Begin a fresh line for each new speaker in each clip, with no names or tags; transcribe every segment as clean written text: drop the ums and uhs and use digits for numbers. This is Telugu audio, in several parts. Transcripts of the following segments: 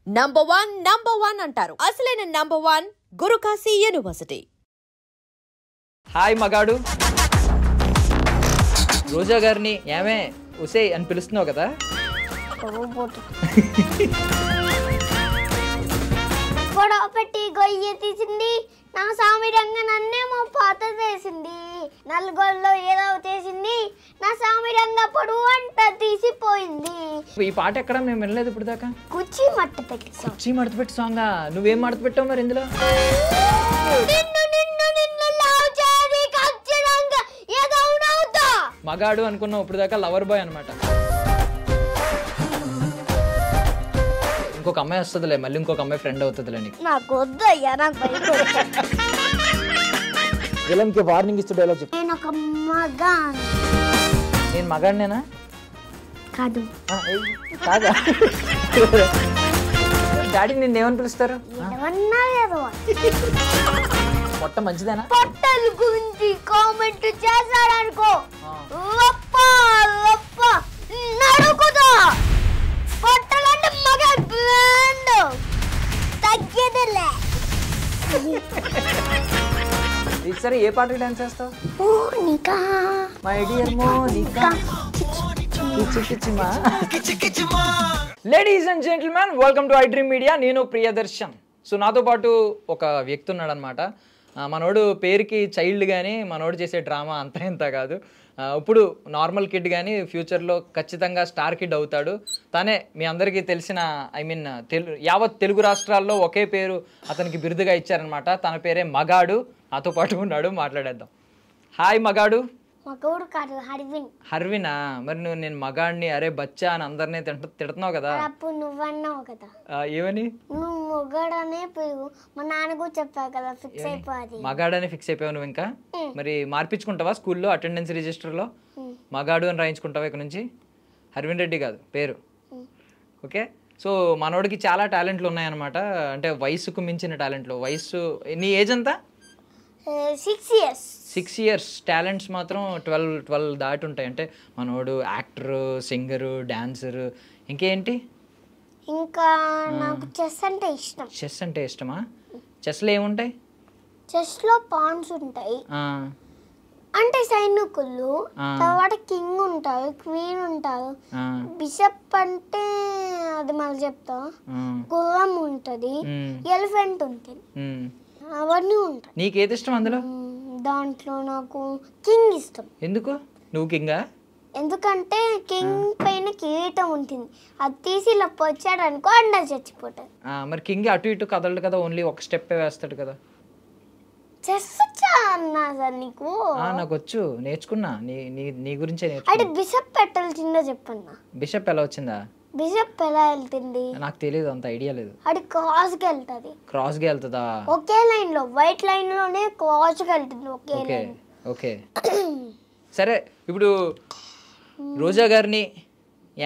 నంబర్ వన్ అంటారు. అసలైన number one Guru Kashi university.
Hi మగాడు. రోజా గారిని ఏమే ఉసే అని పిలుస్తున్నావు కదా?
గొడవ పెట్టి గొయ్యి తీసింది, నా సామిరంగా నన్నేమో పాత చేసింది, నలుగొల్లో ఏదో చేసింది, నా సామిరంగా పొడువు అంట తీసిపోయింది.
ఈ పాట ఎక్కడ మేము వినలేదు ఇప్పుడు దాకా.
కుర్చీ మట్ట పెట్టి
కుర్చీ మడత పెట్టి సాంగా? నువ్వేం మడత పెట్టావు మరి ఇందులో? మగాడు అనుకున్నావు ఇప్పుడు దాకా లవర్ బాయ్ అనమాట. ఇంకొక అమ్మాయి వస్తుందిలే, మళ్ళీ ఇంకొక అమ్మాయి ఫ్రెండ్ అవుతుందిలే నీకు.
నాకు వద్దు అయ్యా, నాకు
విలన్కి వార్నింగ్ ఇస్తూ డైలాగ్ చెప్పు.
నేను ఒక మగాన్.
నేను మగాడినేనా?
కాదు.
కాదా? డాడీ నిన్ను ఏమని పిలుస్తారు? పొట్ట మంచిదేనా?
పొట్టల గురించి కామెంట్ చేశాడనుకో, నడుకుదా పొట్టలంటే మగ బ్రాండ్ తగ్గేదిలే.
ఈసారి ఏ పాటకి డాన్స్ చేస్తావు? My dear Monica. Ladies and gentlemen, welcome to I dream media. నేను ప్రియదర్శన్. సో నాతో పాటు ఒక వ్యక్తి ఉన్నాడు అనమాట. మనోడు పేరుకి చైల్డ్ కానీ మనోడు చేసే డ్రామా అంతా ఇంత కాదు. ఇప్పుడు నార్మల్ కిడ్ కానీ ఫ్యూచర్లో ఖచ్చితంగా స్టార్ కిడ్ అవుతాడు. తనే మీ అందరికీ తెలిసిన యావత్ తెలుగు రాష్ట్రాల్లో ఒకే పేరు అతనికి బిరుదుగా ఇచ్చారనమాట. తన పేరే మగాడు. నాతో పాటు ఉన్నాడు, మాట్లాడేద్దాం. హాయ్ మగాడు.
మగోడు కాదు, హర్విన్.
హర్వినా? మరి నువ్వు నేను మగాడిని అరే బచ్చా అని అందరినీ తిడుతున్నావు కదా?
అప్పుడు నువ్వన్నావు కదా.
ఏమని?
నువ్వు మగాడనే పోయి మా నాన్న కూడా చెప్పావు కదా, ఫిక్స్ అయిపోయి
మగాడని ఫిక్స్ అయిపోయావు నువ్వు. ఇంకా మరి మార్పించుకుంటావా స్కూల్లో అటెండెన్స్ రిజిస్టర్లో? మగాడు అని రాయించుకుంటావా ఇక్కడ నుంచి? హర్విన్ రెడ్డి కాదు పేరు. ఓకే. సో మనోడికి చాలా టాలెంట్లు ఉన్నాయన్నమాట. అంటే వయసుకు మించిన టాలెంట్లు. వయసు నీ ఏజ్ ఎంత? 6 years. టాలెంట్స్ మాత్రం 12 దాటి ఉంటాయి. అంటే మనోడు యాక్టరు, సింగరు, డాన్సరు, ఇంకేంటి?
ఇంకా నాకు చెస్ అంటే ఇష్టం.
చెస్ అంటే ఇష్టమా? చెస్లో ఏముంటాయి?
చెస్లో పాన్స్ ఉంటాయి, అంటే సైనికులు, తర్వాత కింగ్ ఉంటారు, క్వీన్ ఉంటారు, బిషప్ అంటే అది మళ్ళీ చెప్తా, గుర్రం ఉంటుంది, ఎలిఫెంట్ ఉంటుంది, అవన్నీ ఉంటాయి.
నీకేది ఇష్టం అందులో?
దాంట్లో నాకు కింగ్ ఇష్టం.
ఎందుకు? నువ్వు కింగా?
ఎందుకంటే కింగ్ పైన కిరీటం ఉంటుంది, అది తీసి ఇలా పొచ్చాడు అనుకో అండ చచ్చిపోతాడు.
మరి కింగ్ అటు ఇటు కదలడు కదా, ఓన్లీ ఒక స్టెప్ వేస్తాడు కదా.
చెస్ వచ్చా అన్నా సార్ నీకు?
నాకు వచ్చు, నేర్చుకున్నా. నీ గురించే నేర్చుకున్నా.
అంటే బిషప్ పెట్టాల్సిందో చెప్పన్నా.
బిషప్ ఎలా వచ్చిందా?
బిషప్ ఎలా వెళ్తుంది
నాకు తెలియదు, అంత ఐడియా లేదు.
అది క్రాస్కి వెళ్తుంది.
క్రాస్కి వెళ్తుందా?
ఒకే లైన్ లో, వైట్ లైన్ లోనే క్రాస్కి వెళ్తుంది. ఒకే.
ఓకే సరే. ఇప్పుడు రోజా గారిని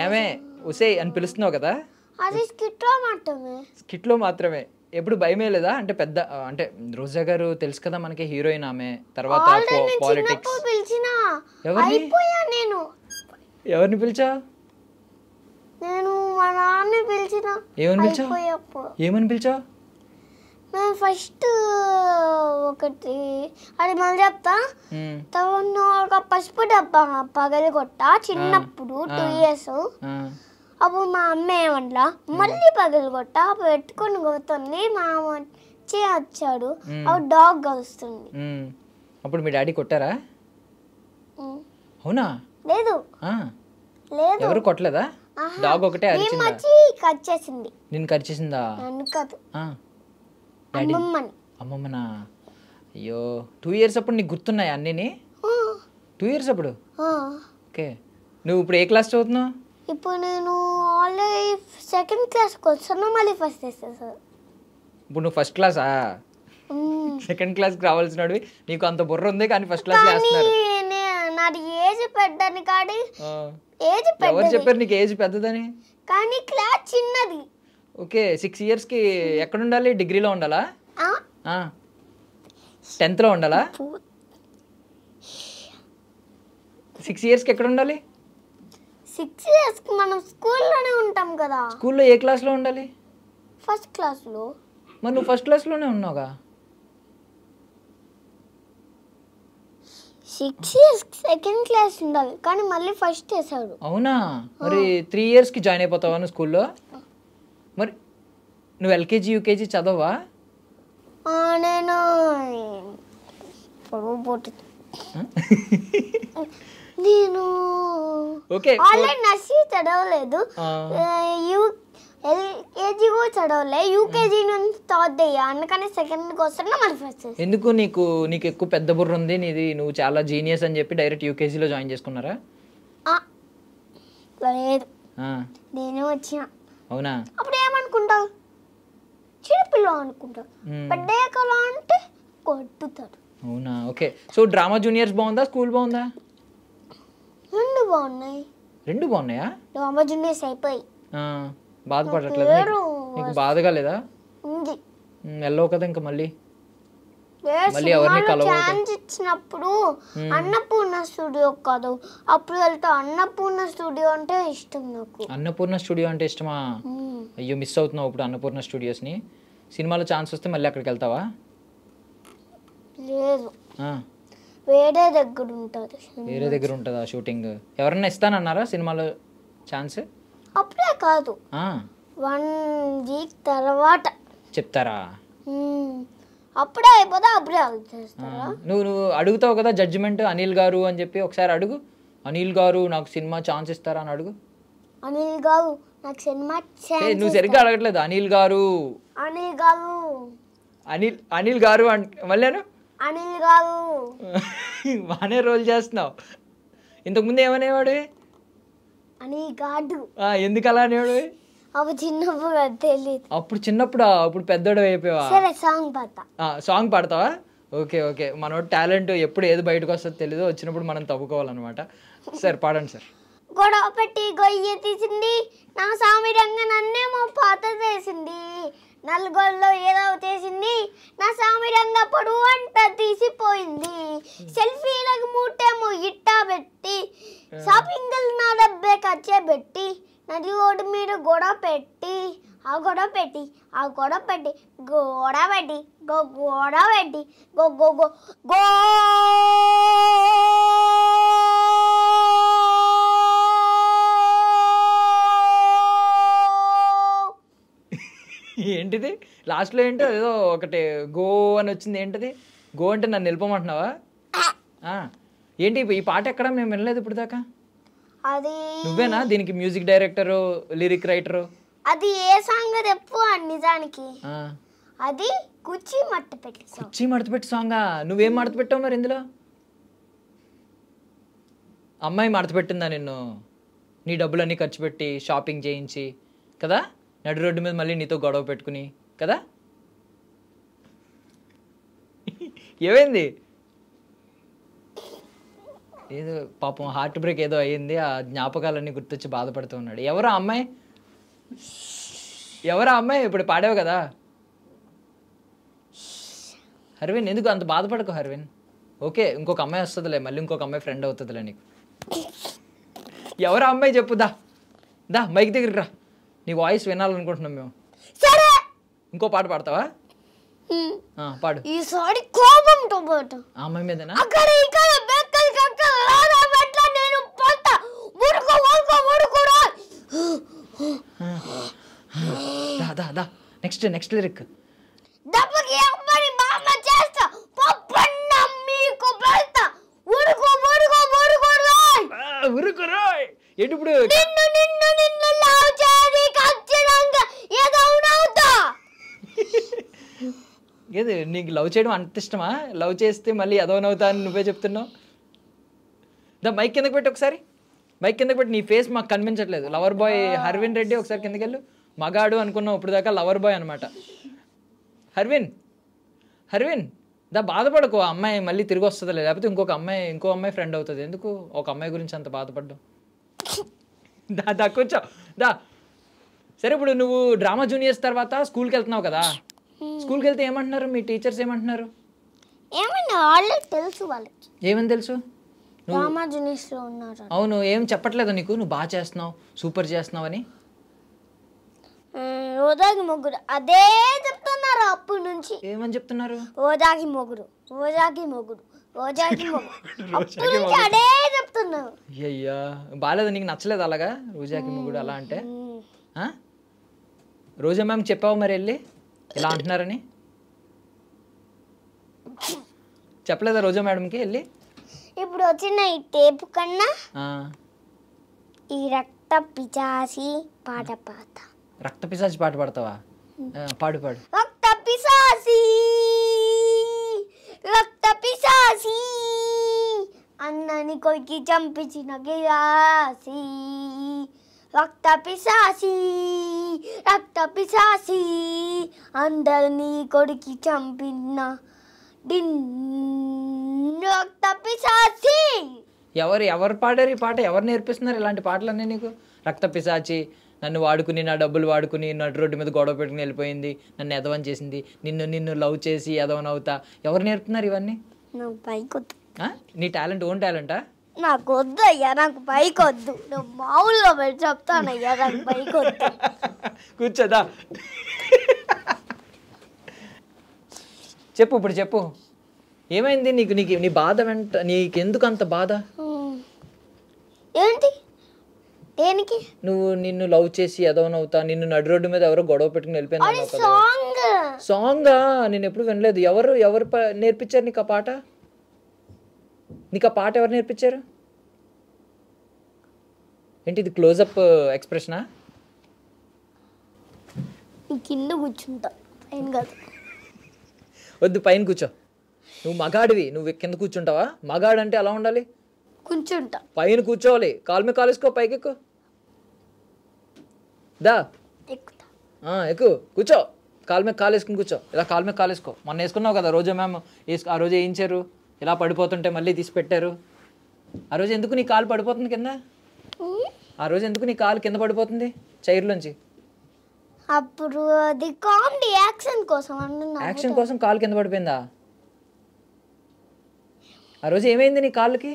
ఏమే ఉసే అని పిలుస్తున్నావు కదా?
అది స్కిట్లో మాత్రమే.
స్కిట్లో మాత్రమే. ఎప్పుడు భయమే లేదా? అంటే పెద్ద అంటే రోజా గారు తెలుసు కదా మనకి, హీరోయిన్ ఆమె. తర్వాత పాలిటిక్స్. ఎవరిని పిలిచా?
నేను మా నాన్న పిలిచిన.
ఏమని పిలిచా?
మేము ఫస్ట్ ఒకటి అది మళ్ళీ చెప్తా. ఒక పసుపు డబ్బా పగలు కొట్ట చిన్నప్పుడు 2 years. అప్పుడు మా అమ్మ ఏమన్నా మళ్ళీ పగలు కొట్ట అప్పుడు పెట్టుకొని కొడుతుంది. మా వచ్చి వచ్చాడు, అప్పుడు డాగ్ కలుస్తుంది.
అప్పుడు మీ డాడీ కొట్టారా? అవునా?
లేదు.
ఎవరు కొట్టలేదా? డాగ్ ఒకటే అరిచిందా?
కట్ చేసింది.
నిన్ను కట్ చేసిందా?
కాదు,
అమ్మమ్మనా? అయ్యో, 2 years అప్పుడు నీకు గుర్తున్నాయా అన్నీ? 2 years అప్పుడు? ఓకే. నువ్వు ఇప్పుడు ఏ క్లాస్ చదువుతున్నావు?
ఇప్పుడు నేను ఆల్రెడీ 2nd classకి వచ్చాను, మళ్ళీ ఫస్ట్ చేస్తాను.
ఇప్పుడు నువ్వు ఫస్ట్ క్లాసా? 2nd classకి రావాల్సినవి నీకు అంత బుర్ర ఉంది కానీ ఫస్ట్ క్లాస్ వేస్తున్నారు.
నాది ఏజ్ పెద్దని కాడి. ఏజ్ పెద్ద.
ఎవరు చెప్పారు నీకు ఏజ్ పెద్దదని?
కానీ క్లాస్ చిన్నది.
ఓకే. 6 yearsకి ఎక్కడ ఉండాలి? డిగ్రీలో ఉండాలా? 10th లో ఉండాలా? 6 yearsకి ఎక్కడ ఉండాలి?
6 yearsకి మనం స్కూల్లోనే ఉంటాం కదా.
స్కూల్లో ఏ క్లాస్లో ఉండాలి?
ఫస్ట్ క్లాస్లో.
మరి నువ్వు ఫస్ట్ క్లాస్లోనే ఉన్నావుగా.
6 years సెకండ్ క్లాస్ ఉండాలి కానీ మళ్ళీ ఫస్ట్ వేసాడు.
అవునా? మరి 3 yearsకి జాయిన్ అయిపోతావా నువ్వు స్కూల్లో? మరి నువ్వు ఎల్కేజీ యూకేజీ చదవా?
నేను పొడవు పోతుంది. నేను
ఓకే
ఆల్రెడీ నర్సరీ చదవలేదు, ఎల్కేజీ కూడా చదవలే, యూకేజీ నుంచి థర్డ్ అయ్యా, అందుకని సెకండ్కి వస్తున్నా మళ్ళీ ఫస్ట్.
ఎందుకు? నీకు ఎక్కువ పెద్ద బుర్ర ఉంది నీది, నువ్వు చాలా జీనియస్ అని చెప్పి డైరెక్ట్ యూకేజీలో జాయిన్ చేసుకున్నారా?
లేదు, నేనే వచ్చిన.
అవునా?
అప్పుడు ఏమనుకుంటావు? చిన్నపిల్ల అనుకుంటారు, పెద్దయ్యాక అంటే కొట్టుతారు.
అవునా? ఓకే. సో డ్రామా జూనియర్స్ బాగుందా, స్కూల్ బాగుందా?
రెండు బాగున్నాయి.
రెండు బాగున్నాయా?
డ్రామా జూనియర్స్ అయిపోయి.
బాధపడట్లేదు నీకు? బాధగా లేదా?
ఉంది.
వెళ్ళవు కదా ఇంకా మళ్ళీ ఎవరిని కలవవు?
ఛాన్స్ ఇచ్చినప్పుడు అన్నపూర్ణ స్టూడియో కాదు, అప్పుడు వెళ్తా. అన్నపూర్ణ స్టూడియో అంటే ఇష్టం నాకు.
అన్నపూర్ణ స్టూడియో అంటే ఇష్టమా? అయ్యో, మిస్ అవుతున్నావు ఇప్పుడు అన్నపూర్ణ స్టూడియోస్ని. సినిమాలో ఛాన్స్ వస్తే మళ్ళీ అక్కడికి వెళ్తావా?
లేదు, వేరే దగ్గర ఉంటుంది.
వేరే దగ్గర ఉంటుందా షూటింగ్? ఎవరన్నా ఇస్తానన్నారా సినిమాలో ఛాన్స్?
అప్పుడే కాదు, 1 week తర్వాత
చెప్తారా?
అప్పుడే అయిపోతా, అప్పుడే చేస్తారా?
నువ్వు అడుగుతావు కదా జడ్జిమెంట్, అనిల్ గారు అని చెప్పి ఒకసారి అడుగు. అనిల్ గారు నాకు సినిమా ఛాన్స్ ఇస్తారా అని అడుగు.
అనిల్ గారు నాకు సినిమా ఛాన్స్.
నువ్వు సరిగ్గా అడగట్లేదు. అనిల్ గారు
అనిల్ గారు
అనిల్ గారు మళ్ళీ
అనిల్ గారు
బాగానే రోల్ చేస్తున్నావు. ఇంతకుముందు ఏమనేవాడు?
అనిల్ గాడు.
ఎందుకు అలా అనేవాడు?
అప్పుడు చిన్నప్పుడు తెలియదు.
అప్పుడు చిన్నప్పుడు అప్పుడు పెద్దోడు అయిపోయావా?
సరే, సాంగ్ పాడతా.
సాంగ్ పాడతావా? Okay okay. మన టాలెంట్ ఎప్పుడు ఏది బయటకు వస్తుందో తెలీదు, వచ్చినప్పుడు మనం తవ్వుకోవాలన్నమాట. సార్ పాడండి సార్.
గొడవ పెట్టి గొయ్య తీసింది నా సామి రంగ, నన్నేమో పాత చేసింది, నలుగొల్లో ఏదో చేసింది నా సామి రంగ, పొడువు అంట తీసిపోయింది, సెల్ఫీలకు మూటేమో ఇట్టా పెట్టి, షాపింగ్ నా డబ్బే ఖర్చే పెట్టి, నది ఓడి మీద గొడవ పెట్టి, ఆ గొడవ పెట్టి ఆ గొడవ పెట్టి గోడ పెట్టి గోడ పెట్టి గో గో గో గో.
ఏంటిది లాస్ట్లో? ఏంటో ఏదో ఒకటి గో అని వచ్చింది, ఏంటిది? గో అంటే నన్ను నిలపమంటున్నావా? ఏంటి ఈ పాట ఎక్కడ మేము వినలేదు ఇప్పుడు దాకా?
అది
నువ్వేనా దీనికి మ్యూజిక్ డైరెక్టరు, లిరిక్ రైటరు?
అది ఏ సాంగ్ చెప్పు? నిజానికి అది కుర్చీ మడత పెట్టి.
కుర్చీ మడత పెట్టి సాంగా? నువ్వేం మడత పెట్టావు మరి ఇందులో? అమ్మాయి మడత పెట్టిందా నిన్ను? నీ డబ్బులన్నీ ఖర్చు పెట్టి షాపింగ్ చేయించి కదా, నడి రోడ్డు మీద మళ్ళీ నీతో గొడవ పెట్టుకుని కదా? ఏమైంది? ఏదో పాపం హార్ట్ బ్రేక్ ఏదో అయ్యింది, ఆ జ్ఞాపకాలన్నీ గుర్తొచ్చి బాధపడుతూ ఉన్నాడు. ఎవరా అమ్మాయి? ఎవరా అమ్మాయి? ఇప్పుడు పాడావు కదా హర్విన్, ఎందుకు అంత బాధపడకు హర్విన్. ఓకే, ఇంకొక అమ్మాయి వస్తుందిలే, మళ్ళీ ఇంకొక అమ్మాయి ఫ్రెండ్ అవుతుందిలే నీకు. ఎవరా అమ్మాయి చెప్పు. దా మైక్ దగ్గరికి రా, నీ వాయిస్ వినాలనుకుంటున్నాం మేము. ఇంకో పాట పాడతావా? పాడు.
ఈసారి కోపంతో పాటు
ఆ అమ్మాయి మీదనా?
అక్కడ ఇక్కడ బెక్కలు కక్కలు లారా బట్ల నేను పోతా మురుకు మురుకు మురుకురా.
దా నెక్స్ట్ లిరిక్.
దప్పకి అమ్మని మామ చేస్తా పప్పన్న మీకు పెడతా ఉరుకు మురుకు
మురుకురా. ఏంటి ఇప్పుడు?
నిన్ను లవ్ చేసి ఖచ్చితంగా ఏదవునవుతా.
ఏది నీకు లవ్ చేయడం అంత ఇష్టమా? లవ్ చేస్తే మళ్ళీ ఎదవనవుతా అని నువ్వే చెప్తున్నావు. దా మైక్ కిందకి పెట్టి ఒకసారి, మైక్ కిందకి పెట్టి. నీ ఫేస్ మాకు కనిపించట్లేదు. లవర్ బాయ్ హర్విన్ రెడ్డి, ఒకసారి కిందకి వెళ్ళు. మగాడు అనుకున్నావు ఇప్పుడు దాకా, లవర్ బాయ్ అనమాట. హర్విన్ దా బాధపడకు, ఆ అమ్మాయి మళ్ళీ తిరిగి వస్తుంది, లేకపోతే ఇంకో అమ్మాయి ఫ్రెండ్ అవుతుంది. ఎందుకు ఒక అమ్మాయి గురించి అంత బాధపడ్డావు? దా కూర్చో దా. సరే, ఇప్పుడు నువ్వు డ్రామా జూనియర్స్ తర్వాత స్కూల్కి వెళ్తున్నావు కదా, స్కూల్కి వెళ్తే ఏమంటున్నారు మీ టీచర్స్? ఏమంటున్నారు?
తెలుసు వాళ్ళకి.
ఏమని తెలుసు?
డ్రామా జూనియర్స్లో ఉన్నారు.
అవును, ఏం చెప్పట్లేదు నీకు? నువ్వు బాగా చేస్తున్నావు, సూపర్ చేస్తున్నావు అని?
రోజాకి మొగుడు అదే చెప్తున్నారు అప్పటి నుంచి.
ఏమని చెప్తున్నారు?
రోజాకి మొగుడు, రోజాకి మొగుడు, రోజాకి మొగుడు, అప్పటి నుంచి అదే చెప్తున్నారు.
అయ్యా బాగాలేదు, నీకు నచ్చలేదు అలాగా రోజాకి మొగుడు అలా అంటే? రోజా మ్యామ్ చెప్పావు మరి వెళ్ళి ఇలా అంటున్నారని? చెప్పలేదా రోజా మేడంకి వెళ్ళి?
ఇప్పుడు వచ్చిన ఈ టేపు కన్నా ఈ రక్త పిశాచి పాట పాడతా.
రక్త పిశాచి పాట పాడతావా? పాడు పాడు.
రక్త పిశాచి, రక్త పిశాచి, అన్నని కొరికి చంపించిన గిరాసి. రక్త పిశాచి, రక్త పిశాచి, అందరినీ కొరికి చంపిన రక్త పిశాచి.
ఎవరు పాడారు ఈ పాట? ఎవరు నేర్పిస్తున్నారు ఇలాంటి పాటలన్నీ నీకు? రక్త పిశాచి, నన్ను వాడుకుని, నా డబ్బులు వాడుకుని, నడు రోడ్డు మీద గొడవ పెట్టుకుని వెళ్ళిపోయింది, నన్ను ఎదవని చేసింది, నిన్ను లవ్ చేసి ఎదవని అవుతా. ఎవరు నేర్పుతున్నారు ఇవన్నీ?
నాకు పైకొద్దు.
నీ టాలెంట్, ఓన్ టాలెంటా?
నాకు వద్దు అయ్యా, నాకు పైకొద్దు. నువ్వు మామూలుగా పెట్టి చెప్తానయ్యా, నాకు పైకొద్దు.
కూర్చోదా? చెప్పు, ఇప్పుడు చెప్పు, ఏమైంది నీకు? నీ బాధ వెంట నీకెందుకు అంత బాధ?
ఏంటి? దేనికి?
నిన్ను లవ్ చేసి ఎదవనవుతా, నిన్ను నడు రోడ్డు మీద ఎవరో గొడవ పెట్టుకుని వెళ్ళిపోయింది. సాంగా నేను ఎప్పుడు వినలేదు. ఎవరు నేర్పించారు నీకు ఆ పాట? నీకు ఆ పాట ఎవరు నేర్పించారు? ఏంటి ఇది క్లోజప్ ఎక్స్ప్రెషనా?
కింద కూర్చుంటా, పైన కాదు.
వద్దు, పైన కూర్చో. నువ్వు మగాడివి, నువ్వు కింద కూర్చుంటావా? మగాడు అంటే ఎలా ఉండాలి?
కూర్చుంటా.
పైన కూర్చోవాలి. కాలు మీద కాలేసుకో, పైకి ఎక్కు. దా
ఎక్కుతా.
ఎక్కు, కూర్చో. కాలు మీద కాలు వేసుకుని కూర్చో. ఇలా కాలు మీద కాలు వేసుకో. మొన్న వేసుకున్నావు కదా రోజా మ్యామ్, ఆ రోజు వేయించారు. ఇలా పడిపోతుంటే మళ్ళీ తీసి పెట్టారు. ఆ రోజు ఎందుకు నీ కాలు పడిపోతుంది కింద? ఆ రోజు ఎందుకు నీ కాలు కింద పడిపోతుంది చైర్లోంచి?
అప్పుడు అది కామెడీ యాక్షన్ కోసం అన్నా.
యాక్షన్ కోసం కాలు కింద పడిపోయిందా? ఆ రోజు ఏమైంది నీ కాళ్ళకి?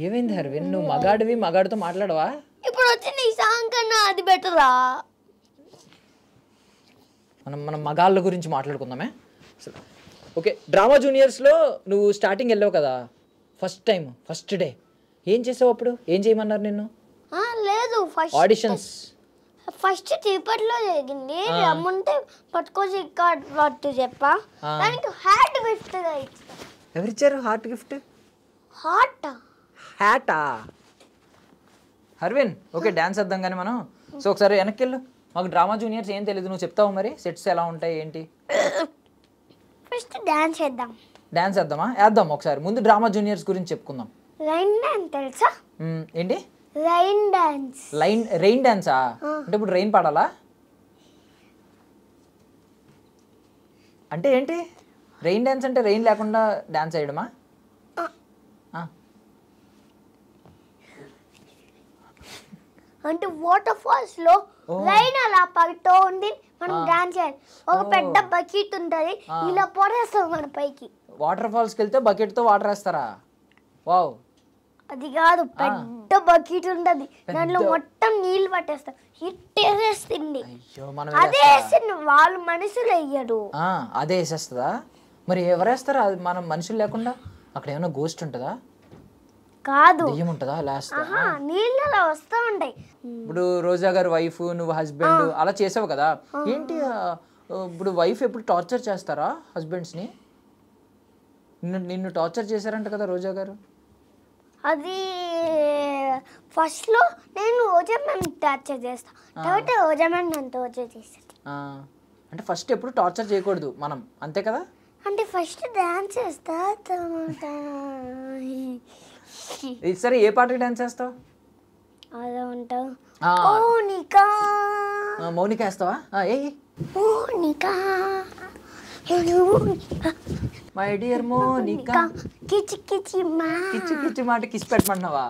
ఏమైంది హర్విన్? నువ్వు మగాడివి, మగాడితో మాట్లాడవా?
ఇప్పుడు వచ్చి నీ సాంగ్ కన్నా అది బెటరా?
మనం మగాళ్ళ గురించి మాట్లాడుకుందామే. ఓకే, డ్రామా జూనియర్స్లో నువ్వు స్టార్టింగ్ వెళ్ళావు కదా, ఫస్ట్ డే ఏం చేసావు? అప్పుడు ఏం చేయమన్నారు నిన్ను?
లేదు,
ఆడిషన్స్
ఫస్ట్ తిరుపతిలో జరిగింది. రమ్మంటే పట్టుకొచ్చి ఇక్కడ చెప్పా. దానికి హార్ట్ గిఫ్ట్
ఎవరిచ్చారు? Heart gift? హ్యాటా? హర్విన్, ఓకే డ్యాన్స్ వేద్దాం కానీ మనం. సో ఒకసారి వెనక్కి వెళ్ళు. మాకు డ్రామా జూనియర్స్ ఏం తెలియదు, నువ్వు చెప్తావు మరి సెట్స్ ఎలా ఉంటాయి ఏంటి?
ఫస్ట్ డాన్స్ చేద్దాం.
డాన్స్ వేద్దామా? వేద్దాం ఒకసారి. ముందు డ్రామా జూనియర్స్ గురించి చెప్పుకుందాం.
రైన్ డాన్స్ తెలుసా?
ఏంటి
రైన్ డాన్స్?
రెయిన్ డాన్సా? అంటే ఇప్పుడు రెయిన్ పాడాలా అంటే ఏంటి? రెయిన్ డాన్స్ అంటే రెయిన్ లేకుండా డాన్స్ వేయడమా?
అంటే వాటర్ ఫాల్స్ లో రైన్ అలా పడుతూ ఉండి మనం డాన్స్ చేయాలి. ఒక పెద్ద బకెట్ ఉంటది, ఇలా పొరేస్తాం మన పైకి.
వాటర్ ఫాల్స్కి వెళ్తే బకెట్తో వాటర్ వేస్తారా? వావ్.
అది కాదు, పెద్ద బకెట్ ఉంటది, దాంట్లో మొత్తం నీళ్ళు పట్టేస్తాం. ఇట్టేసేస్తుంది. అదే వేసింది, వాళ్ళు మనుషులు వేయరు.
అదే వేసేస్తుందా? మరి ఎవరేస్తారా అది మనం మనుషులు లేకుండా? అక్కడ ఏమైనా గోస్ట్ ఉంటుందా?
కాదు,
దెయ్యం ఉంటుందా?
నీళ్ళు అలా వస్తూ ఉంటాయి.
ఇప్పుడు రోజా గారు వైఫ్, నువ్వు హస్బెండ్ అలా చేసావు కదా, ఏంటి ఇప్పుడు వైఫ్ ఎప్పుడు టార్చర్ చేస్తారా హస్బెండ్స్ని? నిన్ను టార్చర్ చేశారంట కదా రోజా గారు?
అది ఫస్ట్ లో నేను రోజా మ్యామ్ టార్చర్ చేస్తా, తర్వాత రోజా మ్యామ్ నన్ను టార్చర్ చేస్తాను.
అంటే ఫస్ట్ ఎప్పుడు టార్చర్ చేయకూడదు మనం, అంతే కదా?
అంటే ఫస్ట్ డాన్స్ చేస్తా.
సరే, ఏ పాటకి డాన్స్ చేస్తావు?
అలా ఉంటావు.
మౌనిక వేస్తావా? మై డియర్ మోనికా,
కిచి కిచి మా,
కిచి కిచి మాట కిస్ పెట్టమన్నావా?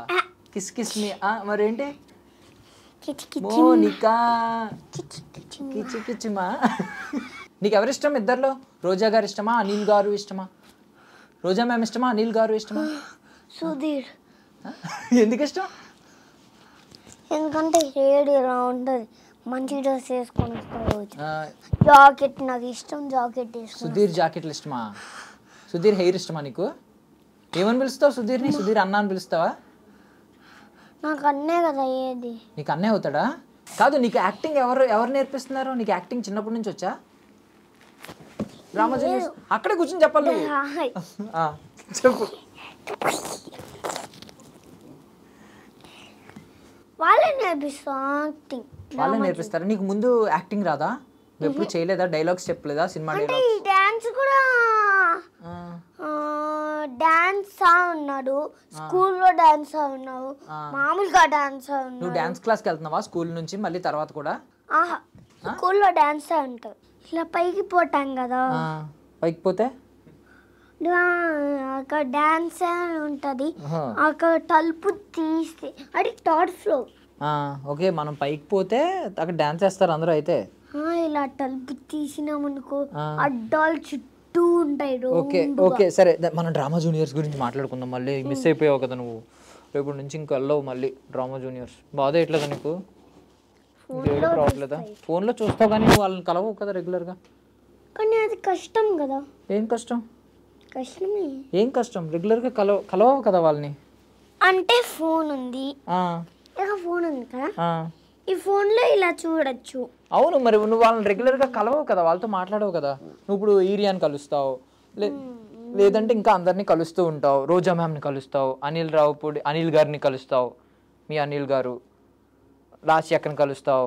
Kiss kiss me. మరేంటి? మోనికా కిచి కిచి మా. నీకు ఎవరిష్టం ఇద్దర్లో? రోజా గారు ఇష్టమా, అనిల్ గారు ఇష్టమా? రోజా మ్యామ్ ఇష్టమా, అనిల్ గారు ఇష్టమా?
సుధీర్.
ఎందుకు ఇష్టం?
ఎందుకంటే హెయిర్ ఇలా ఉంటుంది, మంచి డ్రెస్ వేసుకొని వస్తాను. జాకెట్ నాకు ఇష్టం, జాకెట్ వేసుకుని.
సుధీర్ జాకెట్లు ఇష్టమా? సుధీర్ హెయిర్ ఇష్టమా నీకు? ఏమని పిలుస్తావు సుధీర్ని? సుధీర్ అన్న అని పిలుస్తావా?
నాకు అన్నే కదా అయ్యేది.
నీకు అన్నే అవుతాడా? కాదు, నీకు యాక్టింగ్ ఎవరు నేర్పిస్తున్నారు? నీకు యాక్టింగ్ చిన్నప్పటి నుంచి వచ్చా? డ్రామా జూనియర్స్ అక్కడే కూర్చొని చెప్పాలి చెప్పు.
వాళ్ళే నేర్పిస్తా యాక్టింగ్.
వాళ్ళే నేర్పిస్తారా? నీకు ముందు యాక్టింగ్ రాదా? నువ్వు ఎప్పుడు చేయలేదా? డైలాగ్స్ చెప్పలేదా? Cinema dialogues?
డాన్స్ కూడా డాన్స్ ఉన్నాడు, స్కూల్లో డాన్స్ ఉన్నావు, మామూలుగా డాన్స్ ఉన్నావు.
నువ్వు డాన్స్ క్లాస్కి వెళ్తున్నావా స్కూల్ నుంచి మళ్ళీ తర్వాత కూడా?
స్కూల్లో డాన్స్ ఉంటావు. ఇలా పైకి పోతాం కదా,
పైకి పోతే
అక్కడ డాన్స్ ఉంటుంది, అక్కడ తలుపు తీస్తే అది థర్డ్ ఫ్లోర్.
ఓకే, మనం పైకి పోతే అక్కడ డాన్స్ చేస్తారు అందరూ. అయితే
ఇలా తలుపు తీసినామనుకో అడ్డాలు చుట్టూ ఉంటాయి.
ఓకే ఓకే సరే, మనం డ్రామా జూనియర్స్ గురించి మాట్లాడుకుందాం. మళ్ళీ మిస్ అయిపోయావు కదా నువ్వు, రేపటి నుంచి ఇంక వెళ్ళవు మళ్ళీ డ్రామా జూనియర్స్. బాధ ఎట్లేదా నీకు? రావట్లేదా? ఫోన్లో చూస్తావు కానీ నువ్వు వాళ్ళని కలవవు కదా రెగ్యులర్గా.
కానీ అది కష్టం కదా.
ఏం కష్టం?
కష్టమే.
ఏం కష్టం? రెగ్యులర్గా కలవవు కదా వాళ్ళని.
అంటే ఫోన్ ఉంది, ఫోన్ ఉంది కదా, ఈ ఫోన్లో ఇలా చూడొచ్చు.
అవును, మరి నువ్వు వాళ్ళని రెగ్యులర్గా కలవవు కదా, వాళ్ళతో మాట్లాడవు కదా. నువ్వు ఇప్పుడు ఈరియాని కలుస్తావు, లేదంటే ఇంకా అందరినీ కలుస్తూ ఉంటావు. రోజా మ్యామ్ని కలుస్తావు, అనిల్ గారిని కలుస్తావు, మీ అనిల్ గారు, రాశి అక్కని కలుస్తావు.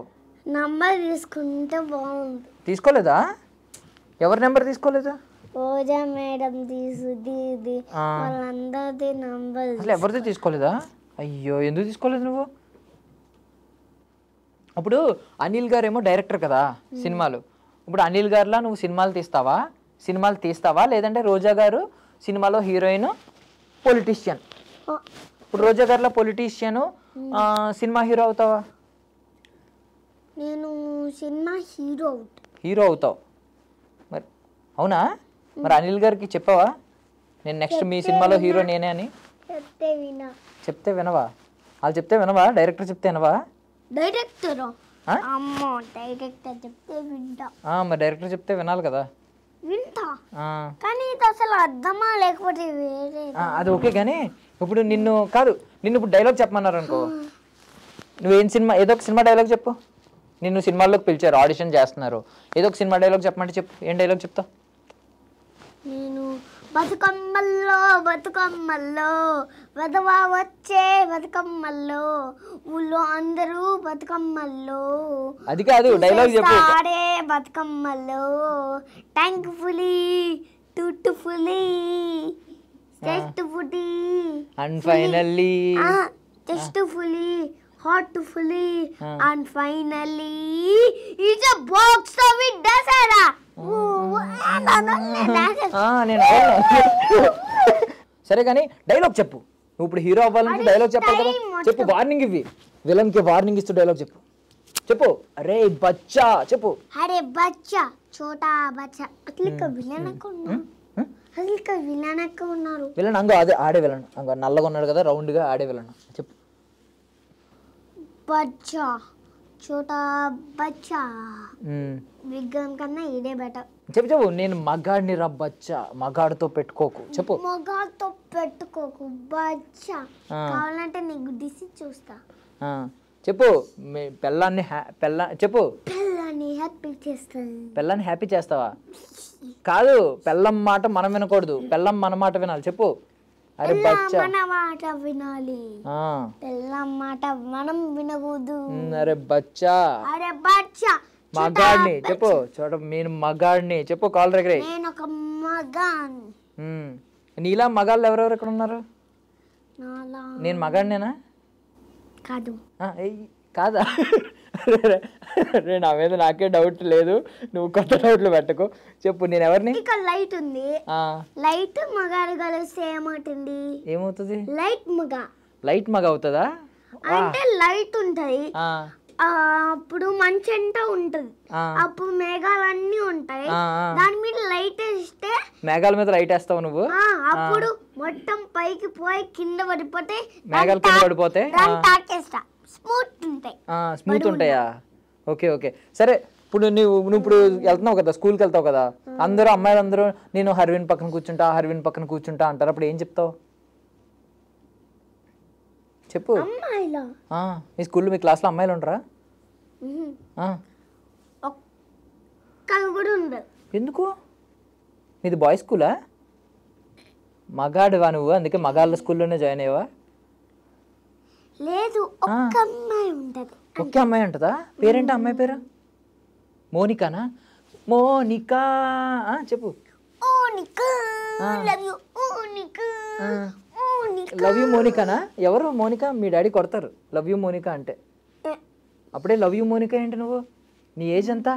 నంబర్ తీసుకుంటే బాగుంది.
తీసుకోలేదా? ఎవరి నెంబర్ తీసుకోలేదా?
రోజా మేడం వాళ్ళందరిది నంబర్
అసలు ఎవరిది తీసుకోలేదా? అయ్యో, ఎందుకు తీసుకోలేదు నువ్వు? అప్పుడు అనిల్ గారు ఏమో డైరెక్టర్ కదా సినిమాలు. ఇప్పుడు అనిల్ గారిలా నువ్వు సినిమాలు తీస్తావా లేదంటే రోజా గారు సినిమాలో హీరోయిన్ పొలిటీషియన్? ఇప్పుడు రోజా గారిలో పొలిటీషియన్, సినిమా హీరో అవుతావా?
నేను సినిమా హీరో
అవుతావు. మరి అవునా? మరి అనిల్ గారికి చెప్పావా నేను నెక్స్ట్ మీ సినిమాలో హీరో నేనే అని? చెప్తే వినవా? వాళ్ళు చెప్తే వినవా? డైరెక్టర్ చెప్తే వినవా?
డైరెక్టర్ చెప్తే వింటా.
మరి డైరెక్టర్ చెప్తే వినాలి కదా.
వింటా, కానీ ఇది అసలు అర్థమా లేకపోతే వేరే.
అది ఓకే, కానీ ఇప్పుడు నిన్ను ఇప్పుడు డైలాగ్ చెప్పమన్నారు అనుకో, నువ్వేం సినిమా ఏదో ఒక సినిమా డైలాగ్ చెప్పు. నిన్ను సినిమాల్లోకి పిలిచారు, ఆడిషన్ చేస్తున్నారు, ఏదో ఒక సినిమా డైలాగ్ చెప్పమంటే చెప్పు. ఏం డైలాగ్ చెప్తావు?
నేను బతుకమ్మల్లో వదవా వచ్చే బతుకమ్మల్లో ఊళ్ళో అందరూ బతుకమ్మల్లో.
అది కాదు, డైలాగ్ చెప్పు.
ఆడే బతుకమ్మల్లో ట్యాంక్ ఫుల్లీ టుట్టు fully chest fully
and finally
chest fully hot fully and finally it's a box of it Dasara.
సరే కానీ డైలాగ్ చెప్పు. నువ్వు ఇప్పుడు హీరో అవ్వాలంటే డైలాగ్ చెప్పాలి కదా. చెప్పు, వార్నింగ్ ఇవ్వి, విలన్ కి వార్నింగ్ ఇస్తూ డైలాగ్ చెప్పు. అరే బచ్చా చెప్పు.
అరే బచ్చా చోటా బచ్చా. అసలు
విలన్ అంగో అదే ఆడే విలన్, అంగో నల్లగా ఉన్నాడు కదా రౌండ్ గా ఆడే విలన్. చెప్పు.
బచ్చా చోటా బచ్చా. విగ్రహం కన్నా ఇదే బెటర్.
చెప్పు. నేను మగాడిని రా బచ్చా, మగాడితో పెట్టుకోకు. చెప్పు.
మగాడితో పెట్టుకోకు బచ్చా. కావాలంటే నీకు డిసి చూస్తా.
చెప్పు. పెళ్ళాన్ని చెప్పు.
పెళ్ళాన్ని హ్యాపీ చేస్తాను.
పెళ్ళాన్ని హ్యాపీ చేస్తావా? కాదు, పెళ్ళం మాట మనం వినకూడదు, పెళ్ళం మన మాట వినాలి. చెప్పు. అరే బచ్చా
మన మాట వినాలి, పెళ్ళం మాట మనం వినకూడదు.
అరే బచ్చా.
అరే బచ్చా
మగాడిని చెప్పు. చూడ, నేను మగాడిని చెప్పు. కాల్ దగ్గర
నేను ఒక మగాన్.
నీలా మగాళ్ళు ఎవరెవరు ఇక్కడ ఉన్నారు? నేను మగాడినేనా?
కాదు.
కాదా? నా మీద నాకే డౌట్ లేదు, నువ్వు కొత్త డౌట్లు పెట్టకు. చెప్పు, నేను ఎవరిని?
ఇక్కడ లైట్ ఉంది, లైట్ మగాడు కలిస్తే ఏమవుతుంది?
లైట్ మగ అవుతుందా?
అంటే లైట్ ఉంటది, అప్పుడు మంచి అంట ఉంటది, అప్పుడు మేఘాలన్నీ ఉంటాయి, దాని మీద లైట్ వేస్తే.
మేఘాల మీద లైట్ వేస్తావు నువ్వు?
అప్పుడు మొత్తం పైకి పోయి కింద పడిపోతే
మేఘాలు కింద పడిపోతే
స్మూత్ ఉంటాయి.
స్మూత్ ఉంటాయా? ఓకే ఓకే సరే. ఇప్పుడు నువ్వు ఇప్పుడు వెళ్తున్నావు కదా, స్కూల్కి వెళ్తావు కదా, అందరూ అమ్మాయిలు అందరూ నేను హర్విన్ పక్కన కూర్చుంటా అంటారు. అప్పుడు ఏం చెప్తావు చెప్పు.
అమ్మాయిలా?
మీ స్కూల్లో మీ క్లాస్లో అమ్మాయిలు ఉండరా?
ఒక్కరు కూడా ఉండదు.
ఎందుకు? మీది బాయ్స్ స్కూలా? మగాడువా నువ్వు, అందుకే మగాళ్ళ స్కూల్లోనే జాయిన్ అయ్యావా?
లేదు, ఒక్క అమ్మాయి ఉంటది.
ఒకే అమ్మాయి ఉంటుందా? పేరేంటి అమ్మాయి పేరు? మోనికానా? మోనికా చెప్పు. లవ్ యూ మోనికానా? ఎవరు మోనికా? మీ డాడీ కొడతారు లవ్ యూ మోనికా అంటే. అప్పుడే లవ్ యూ మోనికా ఏంటి? నువ్వు నీ ఏజ్ ఎంత?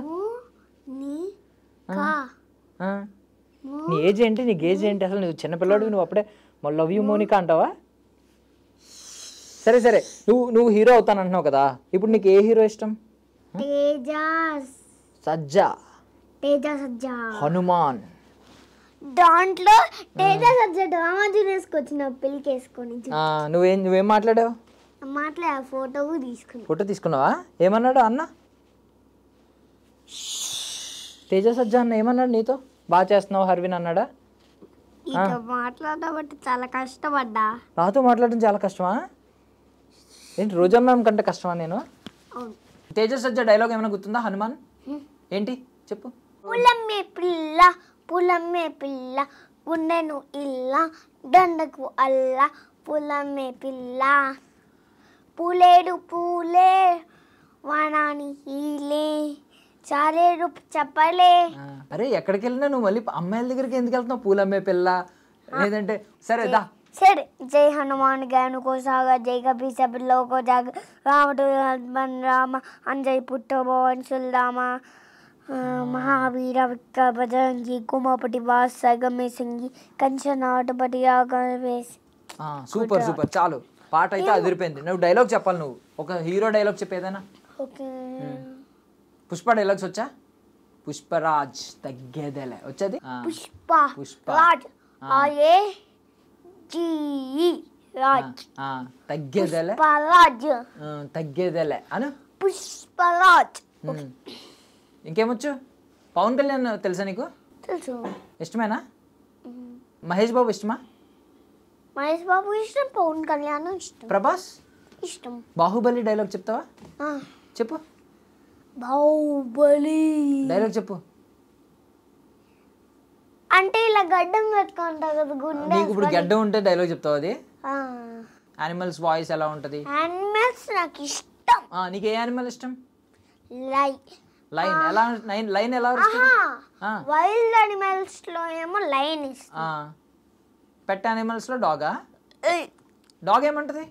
నీ ఏజ్ ఏంటి? నీ గేజ్ ఏంటి? అసలు నువ్వు చిన్నపిల్లాడు, నువ్వు అప్పుడే లవ్ యూ మోనికా అంటావా? సరే సరే, నువ్వు హీరో అవుతాను అంటున్నావు కదా, ఇప్పుడు నీకు ఏ హీరో ఇష్టం? సజ్జా, హనుమాన్.
దాంట్లో డ్రామా చూసుకొచ్చిన పెళ్ళికి వేసుకొని
నువ్వేం మాట్లాడావు? ఫోటో తీసుకున్నావా? ఏమన్నాడు అన్న? తేజ సజ్జా అన్న ఏమన్నాడు నీతో? బాగా చేస్తున్నావు హర్విన్ అన్నాడా?
మాట్లాడబట్టి చాలా కష్టపడ్డా.
నాతో మాట్లాడడం చాలా కష్టమా ఏంటి? రోజా మ్యామ్ కంటే కష్టమా నేను? తేజ సజ్జా డైలాగ్ ఏమైనా గుర్తుందా? హనుమాన్ ఏంటి చెప్పు.
పులమ్మే పిల్ల పులమ్మే పిల్ల గుండెను ఇల్ల దండకు అల్ల పులమ్మే పిల్ల పూలేడు పూలే వానాని హీలే చాలేడు చెప్పలే.
అరే ఎక్కడికి వెళ్ళినా నువ్వు మళ్ళీ అమ్మాయిల దగ్గరికి ఎందుకు వెళ్తున్నావు? పూలమ్మే పిల్ల లేదంటే సరే దా.
సరే, జై హనుమాన్ జ్ఞాను కో సాగ జై కపి సబిలో కో జాగ రాముడు హనుమాన్ రామ అంజయ్ పుట్ట భవన్ సుల్దామ మహావీర విక్క బజరంగి కుమపటి వాస్ సగమే సంగి కంచనాటపటి ఆగవేసి.
సూపర్ సూపర్, చాలు. పాట అయితే అదిరిపోయింది. నువ్వు డైలాగ్ చెప్పాలి. నువ్వు ఒక హీరో డైలాగ్ చెప్పేదేనా? పుష్ప డైలాగ్స్ వచ్చా? పుష్పరాజ్ తగ్గేదేలే వచ్చేది.
పుష్పరాజ్ ఆయే జీ రాజ్
తగ్గేదేలే
పుష్పరాజ్
తగ్గేదేలే అను.
పుష్పరాజ్.
ఇంకేమొచ్చు? పవన్ కళ్యాణ్ తెలుసా నీకు?
తెలుసు.
ఇష్టమేనా? మహేష్ బాబు ఇష్టమా?
మహేష్ బాబు ఇష్టం, పవన్ కళ్యాణ్ ఇష్టం,
ప్రభాస్
ఇష్టం.
బాహుబలి డైలాగ్ చెప్తావా? చెప్పు.
బాహుబలి
డైలాగ్ చెప్పు.
అంటే ఇలా గడ్డం పెట్టుకుంటావు కదా గుండె.
నీకు ఇప్పుడు గడ్డం ఉంటే డైలాగ్ చెప్తావు. అది యానిమల్స్ వాయిస్ ఎలా ఉంటది?
యానిమల్స్ నాకు ఇష్టం.
నీకు ఏ యానిమల్ ఇష్టం?
లైన్
ఎలా? లైన్ ఎలా వస్తుంది?
వైల్డ్ యానిమల్స్ లో ఏమో లైన్ ఇష్టం.
పెట్ యానిమల్స్ లో డాగా? డాగ్ ఏమంటది?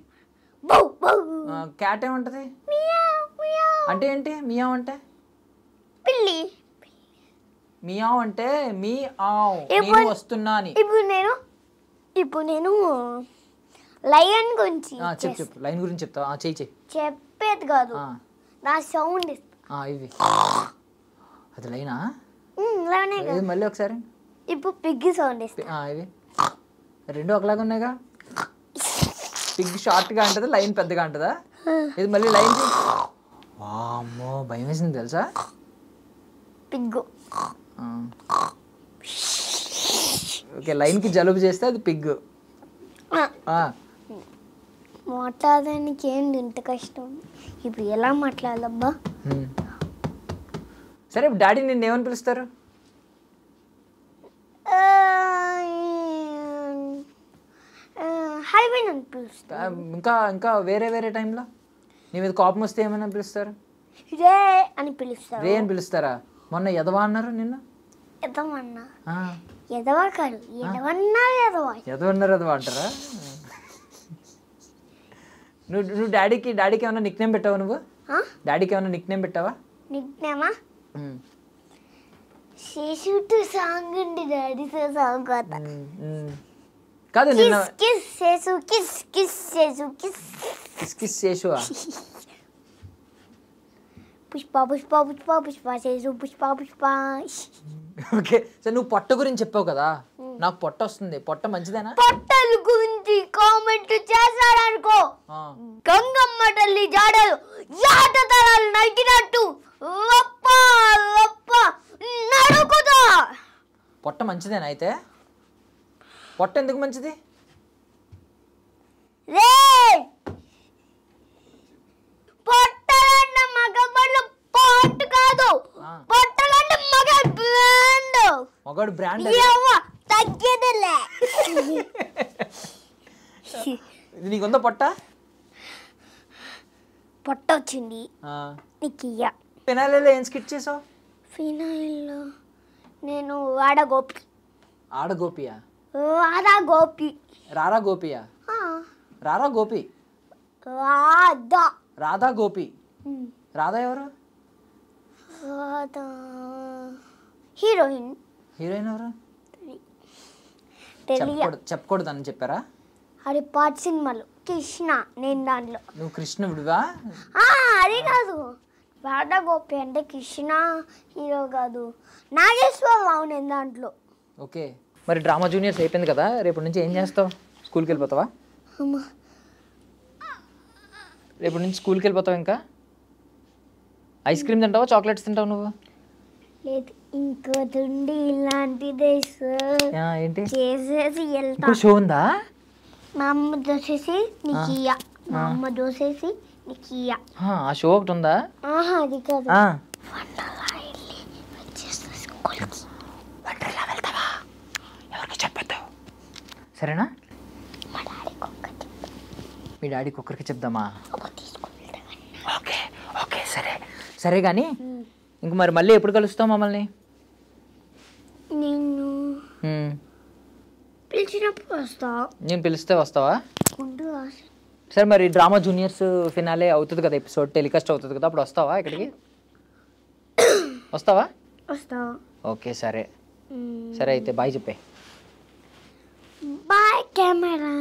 క్యాట్ ఏమంటది? అంటే ఏంటి మియావ్ అంటే?
పిల్లి.
మియావ్ అంటే మీ ఆవ్ నేను వస్తున్నా అని.
ఇప్పుడు నేను లయన్ గురించి
చెప్పు. లైన్ గురించి చెప్తావా? చెయ్యి.
చెప్పేది కాదు, నా సౌండ్
ఇవి. అది లైనా?
మళ్ళీ
ఒకసారి.
ఇప్పుడు పిగ్గి సౌండ్
ఇవి రెండు ఒకలాగా ఉన్నాయిగా. పిగ్ షార్ట్ గా ఉంటది, లైన్ పెద్దగా ఉంటదా? ఇది మళ్ళీ లైన్. వామ్మో భయం వేసింది తెలుసా?
పిగ్గు.
ఓకే, లైన్ కి జలుబు చేస్తే అది పిగ్గు.
మాట్లాడడానికి ఏంటి ఇంత కష్టం? ఇప్పుడు ఎలా మాట్లాడాలబ్బా?
సరే, డాడీ నిన్ను ఏమని పిలుస్తారు?
హైవే అని పిలుస్తారు.
ఇంకా వేరే టైంలో నీ మీద కోపం వస్తే ఏమైనా పిలుస్తారు?
రే అని పిలుస్తారు.
రే అని పిలుస్తారా? మొన్న ఎదవా అన్నారు నిన్ను?
ఎదవన్నా? ఎదవా కాదు, ఎదవన్నా ఎదవా.
ఎదవన్నారు ఎదవా అంటారా? నువ్వు డాడీకి ఏమైనా నిక్ నేమ్ పెట్టావా? నువ్వు డాడీకి ఏమైనా నిక్ నేమ్ పెట్టావా?
నిక్ నేమా? శేషుతో సాంగ్ ఉంది, డాడీతో సాంగ్
కాదు. నిన్న
kiss Seshu kiss kiss Seshu kiss
kiss kiss శేషువా?
పుష్ప పుష్ప పుష్ప పుష్ప శేషు పుష్ప పుష్ప.
ఓకే, సో నువ్వు పొట్ట గురించి చెప్పావు కదా, నాకు పొట్ట వస్తుంది. పొట్ట మంచిదేనా?
పొట్టల గురించి చూసి కామెంట్ చేశారనుకో
ఆ,
గంగమ్మ తల్లి జాడలు యాట తరాలు నరికినట్టు లప్ప లప్ప నరుకుతా.
పొట్ట మంచిదేనా అయితే? పొట్ట ఎందుకు మంచిది?
రే పొట్టలన్న మగబళ్ళు పొట్టు కాదు,
ఆ.
పొట్టలన్న మగ బ్రాండ్.
మగాడు బ్రాండ్
తగ్గేదిలే.
ఇది నీకుందా పొట్ట?
పొట్ట వచ్చింది
ఆ,
నీకు ఇయ్య.
ఫినాలేలో ఏం స్కిట్ చేసావు?
ఫినాయిల్లో నేను వాడగోపి.
ఆడ గోపియా?
వాడగోపి.
రారా గోపియా? రారా గోపి.
రాధా.
రాధా గోపి. రాధా ఎవరు?
రాధా హీరోయిన్.
హీరోయిన్ ఎవరు?
తెలియ.
చెప్పకూడదు అని చెప్పారా?
అది పాట సినిమాలు కృష్ణ, నేను దాంట్లో.
నువ్వు కృష్ణుడివా?
అది కాదు, వాడగోపి అంటే కృష్ణ హీరో కాదు, నాగేశ్వరరావు నేను దాంట్లో.
ఓకే. మరి డ్రామా జూనియర్స్ అయిపోయింది కదా, రేపటి నుంచి ఏం చేస్తావు? స్కూల్కి వెళ్ళిపోతావా?
అమ్మా
రేపటి నుంచి స్కూల్కి వెళ్ళిపోతావు. ఇంకా ఐస్ క్రీమ్ తింటావా, చాక్లెట్స్ తింటావు నువ్వు?
లేదు, ఇంకోటి ఇలాంటిదే సార్.
ఏంటి
చేసేసి వెళ్తా.
ఇప్పుడు షో ఉందా?
మా అమ్మ దోసేసి నీకు ఇయ్య, మా అమ్మ దోసేసి నీకు ఇయ్య.
ఆ షో ఒకటి ఉందా?
అది కాదు,
ఆ.
వండర్లా వెళ్ళి వచ్చేస్తా స్కూల్కి.
వండర్లా వెళ్తావా? ఎవరికి చెప్పొద్దు, సరేనా?
మా డాడీకి ఒక్కటి
మీ డాడీకి ఒక్కరికి చెప్దామా?
తీసుకుని వెళ్తా.
ఓకే ఓకే సరే సరే కానీ ఇంక మరి మళ్ళీ ఎప్పుడు కలుస్తావు మమ్మల్ని?
నిన్ను పిలిచినప్పుడు వస్తా.
నేను పిలిస్తే వస్తావా?
ఉండు ఆశ.
సరే మరి డ్రామా జూనియర్స్ ఫినాలే అవుతుంది కదా, ఎపిసోడ్ టెలికాస్ట్ అవుతుంది కదా, అప్పుడు వస్తావా ఇక్కడికి? వస్తావా?
వస్తా.
ఓకే సరే సరే అయితే బాయ్ చెప్పే.
Bye camera.